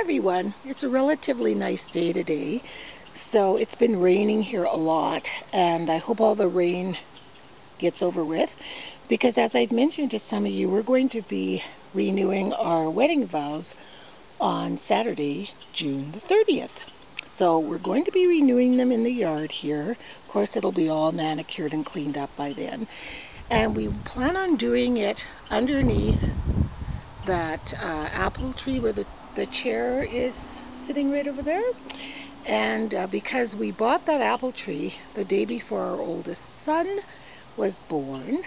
everyone. It's a relatively nice day today. So it's been raining here a lot, and I hope all the rain gets over with, because as I've mentioned to some of you, we're going to be renewing our wedding vows on Saturday, June the 30th. So we're going to be renewing them in the yard here. Of course, it'll be all manicured and cleaned up by then. And we plan on doing it underneath that apple tree where the chair is sitting right over there. And because we bought that apple tree the day before our oldest son was born,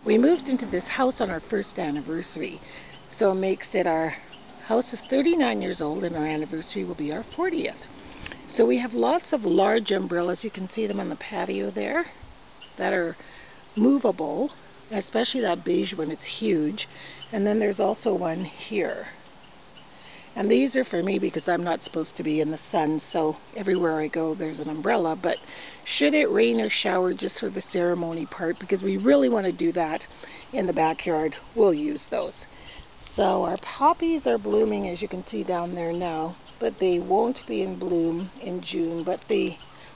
we moved into this house on our first anniversary. So it makes it, our house is 39 years old and our anniversary will be our 40th. So we have lots of large umbrellas. You can see them on the patio there that are movable, especially that beige one. It's huge. And then there's also one here. And these are for me because I'm not supposed to be in the sun, so everywhere I go there's an umbrella. But should it rain or shower just for the ceremony part, because we really want to do that in the backyard, we'll use those. So our poppies are blooming, as you can see down there now, but they won't be in bloom in June,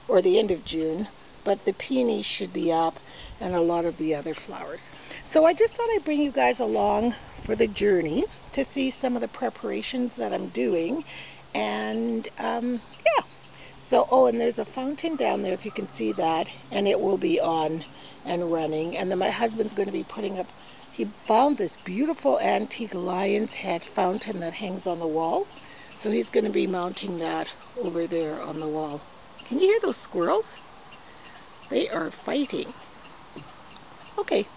or the end of June, but the peonies should be up and a lot of the other flowers. So I just thought I'd bring you guys along for the journey to see some of the preparations that I'm doing. And yeah. So, and there's a fountain down there if you can see that, and it will be on and running. And then my husband's going to be putting up, he found this beautiful antique lion's head fountain that hangs on the wall. So he's going to be mounting that over there on the wall. Can you hear those squirrels? They are fighting. Okay.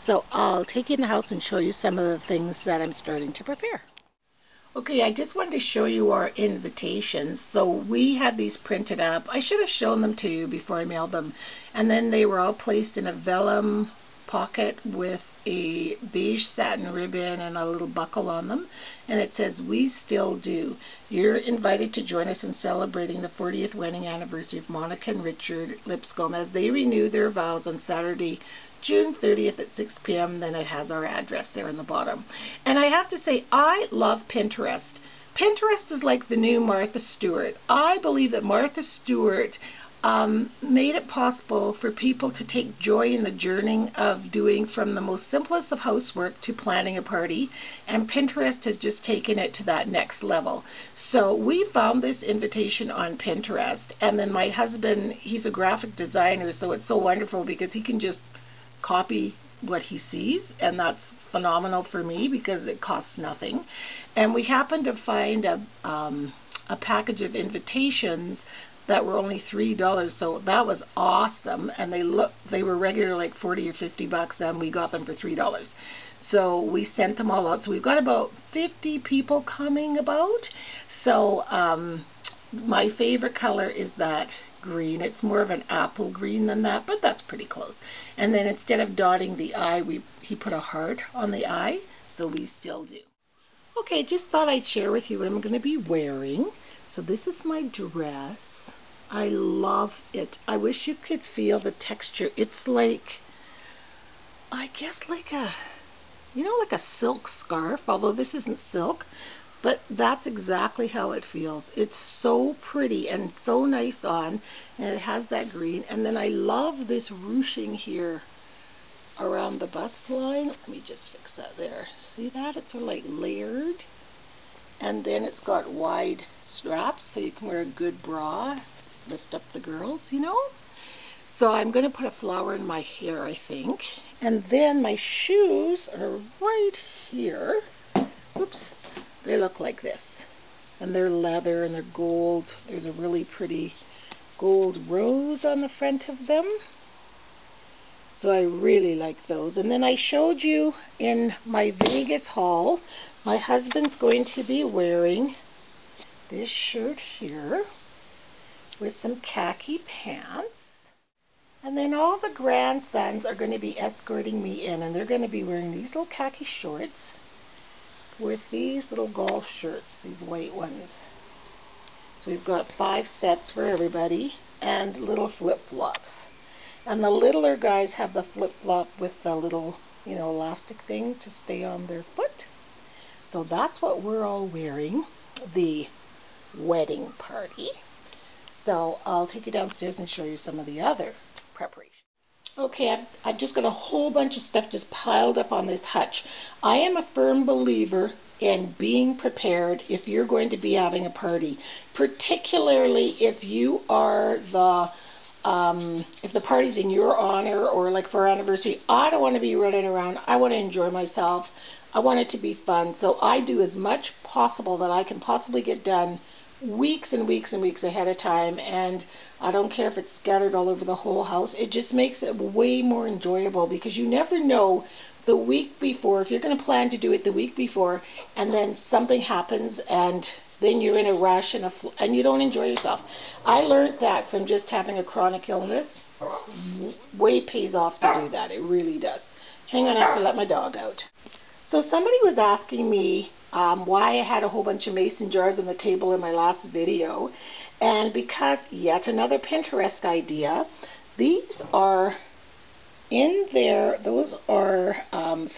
So I'll take you in the house and show you some of the things that I'm starting to prepare. Okay, I just wanted to show you our invitations. So we had these printed up. I should have shown them to you before I mailed them. And then they were all placed in a vellum pocket with a beige satin ribbon and a little buckle on them. And it says, "We still do. You're invited to join us in celebrating the 40th wedding anniversary of Monica and Richard Lipscomb as they renew their vows on Saturday, June 30th at 6 p.m. Then it has our address there in the bottom. And I have to say, I love Pinterest. Pinterest is like the new Martha Stewart. I believe that Martha Stewart made it possible for people to take joy in the journey of doing from the most simplest of housework to planning a party, and Pinterest has just taken it to that next level. So we found this invitation on Pinterest, and then my husband, he's a graphic designer, so it's so wonderful because he can just copy what he sees, and that's phenomenal for me because it costs nothing. And we happened to find a package of invitations that were only $3, so that was awesome. And they were regular like 40 or 50 bucks, and we got them for $3. So we sent them all out. So we've got about 50 people coming about. So my favorite color is that green. It's more of an apple green than that, but that's pretty close. And then instead of dotting the I, he put a heart on the I, so we still do. Okay, just thought I'd share with you what I'm going to be wearing. So this is my dress. I love it. I wish you could feel the texture. It's like, I guess like a, you know, like a silk scarf, although this isn't silk, but that's exactly how it feels. It's so pretty and so nice on, and it has that green. And then I love this ruching here around the bust line. Let me just fix that there. See that? It's sort of like layered. And then it's got wide straps, so you can wear a good bra, lift up the girls, you know. So I'm going to put a flower in my hair, I think. And then my shoes are right here. Oops. They look like this, and they're leather and they're gold. There's a really pretty gold rose on the front of them, so I really like those. And then I showed you in my Vegas haul, my husband's going to be wearing this shirt here with some khaki pants, and then all the grandsons are going to be escorting me in, and they're going to be wearing these little khaki shorts with these little golf shirts, these white ones. So we've got 5 sets for everybody, and little flip-flops. And the littler guys have the flip-flop with the little, you know, elastic thing to stay on their foot. So that's what we're all wearing, the wedding party. So I'll take you downstairs and show you some of the other preparation. Okay, I've just got a whole bunch of stuff just piled up on this hutch. I am a firm believer in being prepared if you're going to be having a party, particularly if you are if the party's in your honor or like for our anniversary. I don't want to be running around. I want to enjoy myself. I want it to be fun. So I do as much possible that I can possibly get done weeks and weeks and weeks ahead of time, and I don't care if it's scattered all over the whole house. It just makes it way more enjoyable because you never know the week before, if you're going to plan to do it the week before and then something happens and then you're in a rush and you don't enjoy yourself. I learned that from just having a chronic illness. Way pays off to do that. It really does. Hang on, I have to let my dog out. So somebody was asking me why I had a whole bunch of mason jars on the table in my last video, and because yet another Pinterest idea, these are in there, those are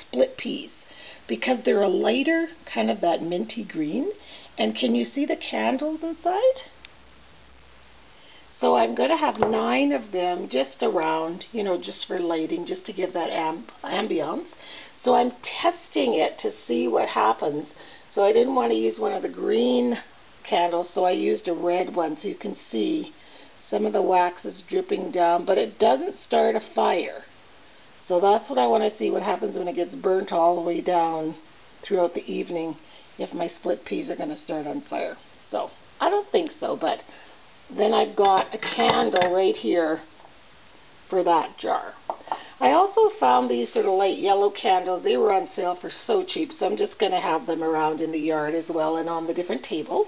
split peas, because they're a lighter kind of that minty green, and can you see the candles inside? So I'm going to have 9 of them just around, you know, just for lighting, just to give that ambiance. So I'm testing it to see what happens. So I didn't want to use one of the green candles, so I used a red one, so you can see some of the wax is dripping down, but it doesn't start a fire. So that's what I want to see, what happens when it gets burnt all the way down throughout the evening, if my split peas are going to start on fire. So I don't think so, but then I've got a candle right here for that jar. I also found these sort of light yellow candles. They were on sale for so cheap, so I'm just going to have them around in the yard as well and on the different tables.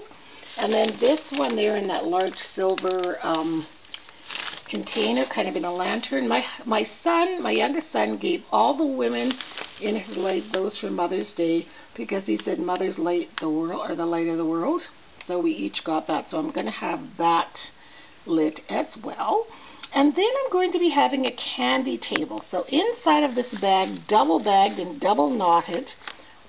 And then this one there in that large silver container, kind of in a lantern. My son, my youngest son, gave all the women in his life those for Mother's Day because he said Mother's light the world, or the light of the world. So we each got that. So I'm going to have that lit as well. And then I'm going to be having a candy table. So inside of this bag, double bagged and double knotted,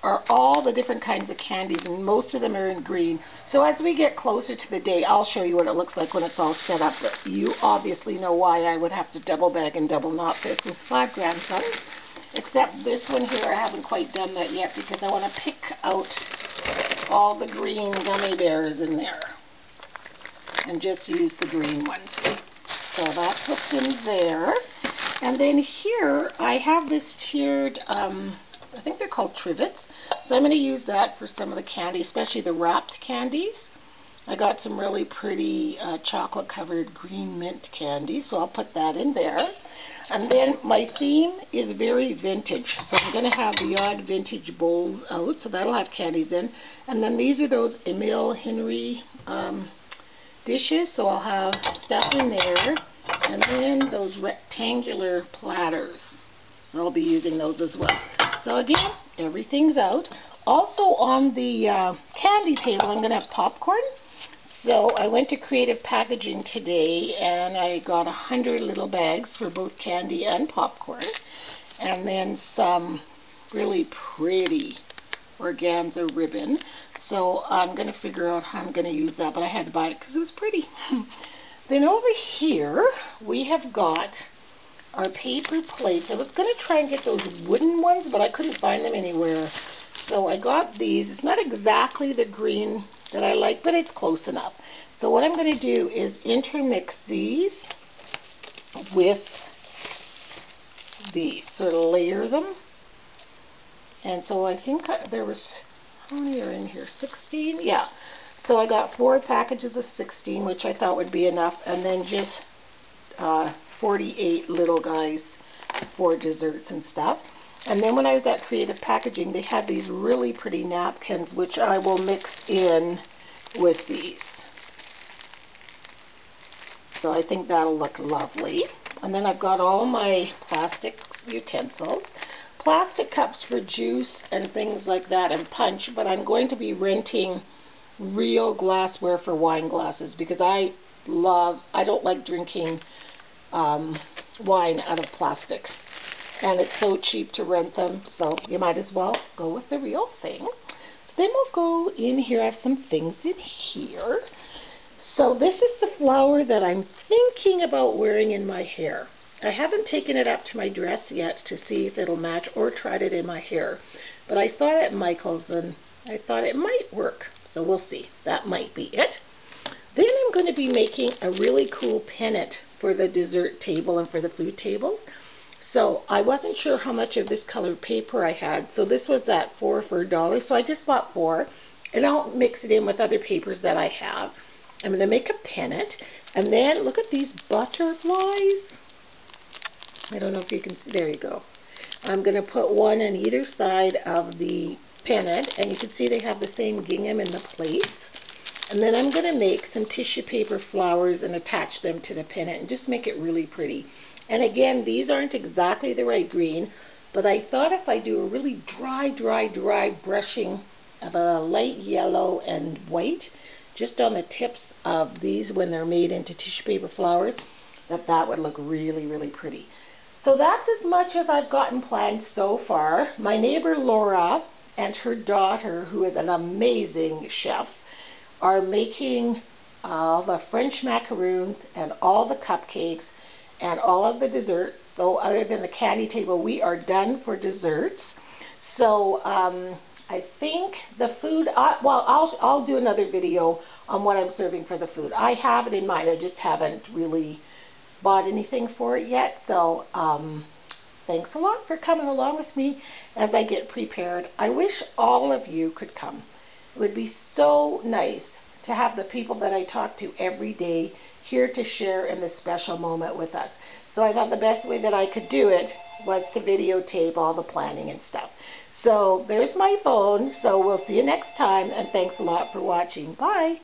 are all the different kinds of candies, and most of them are in green. So as we get closer to the day, I'll show you what it looks like when it's all set up. But you obviously know why I would have to double bag and double knot this with 5 grandsons. Except this one here, I haven't quite done that yet because I want to pick out all the green gummy bears in there and just use the green ones. So that's what's in there. And then here I have this tiered, I think they're called trivets. So I'm going to use that for some of the candy, especially the wrapped candies. I got some really pretty chocolate covered green mint candy, so I'll put that in there. And then my theme is very vintage, so I'm going to have the odd vintage bowls out, so that'll have candies in. And then these are those Emile Henry dishes, so I'll have stuff in there. And then those rectangular platters, so I'll be using those as well. So again, everything's out. Also on the candy table, I'm going to have popcorn. So I went to Creative Packaging today and I got 100 little bags for both candy and popcorn. And then some really pretty organza ribbon. So I'm going to figure out how I'm going to use that, but I had to buy it because it was pretty. Then over here we have got our paper plates. I was going to try and get those wooden ones, but I couldn't find them anywhere. So I got these. It's not exactly the green that I like, but it's close enough. So what I'm going to do is intermix these with these, sort of layer them. And so I think there was, how many are in here? 16? Yeah. So I got 4 packages of 16, which I thought would be enough, and then just 48 little guys for desserts and stuff. And then when I was at Creative Packaging, they had these really pretty napkins, which I will mix in with these. So I think that'll look lovely. And then I've got all my plastic utensils. Plastic cups for juice and things like that, and punch, but I'm going to be renting real glassware for wine glasses because I don't like drinking wine out of plastic. And it's so cheap to rent them, so you might as well go with the real thing. So then we'll go in here. I have some things in here. So this is the flower that I'm thinking about wearing in my hair. I haven't taken it up to my dress yet to see if it'll match or tried it in my hair. But I saw it at Michael's and I thought it might work. So we'll see. That might be it. Then I'm going to be making a really cool pennant for the dessert table and for the food tables. So I wasn't sure how much of this colored paper I had. So this was that 4 for $1. So I just bought 4. And I'll mix it in with other papers that I have. I'm going to make a pennant. And then look at these butterflies. I don't know if you can see. There you go. I'm going to put one on either side of the pennant. And you can see they have the same gingham in the plates. And then I'm going to make some tissue paper flowers and attach them to the pennant and just make it really pretty. And again, these aren't exactly the right green, but I thought if I do a really dry brushing of a light yellow and white, just on the tips of these when they're made into tissue paper flowers, that would look really, really pretty. So that's as much as I've gotten planned so far. My neighbor Laura and her daughter, who is an amazing chef, are making all the French macaroons and all the cupcakes and all of the desserts. So other than the candy table, we are done for desserts. So I think the food, I'll do another video on what I'm serving for the food. I have it in mind, I just haven't really bought anything for it yet. So thanks a lot for coming along with me as I get prepared. I wish all of you could come. It would be so nice to have the people that I talk to every day here to share in this special moment with us. So I thought the best way that I could do it was to videotape all the planning and stuff. So there's my phone. So we'll see you next time, and thanks a lot for watching. Bye.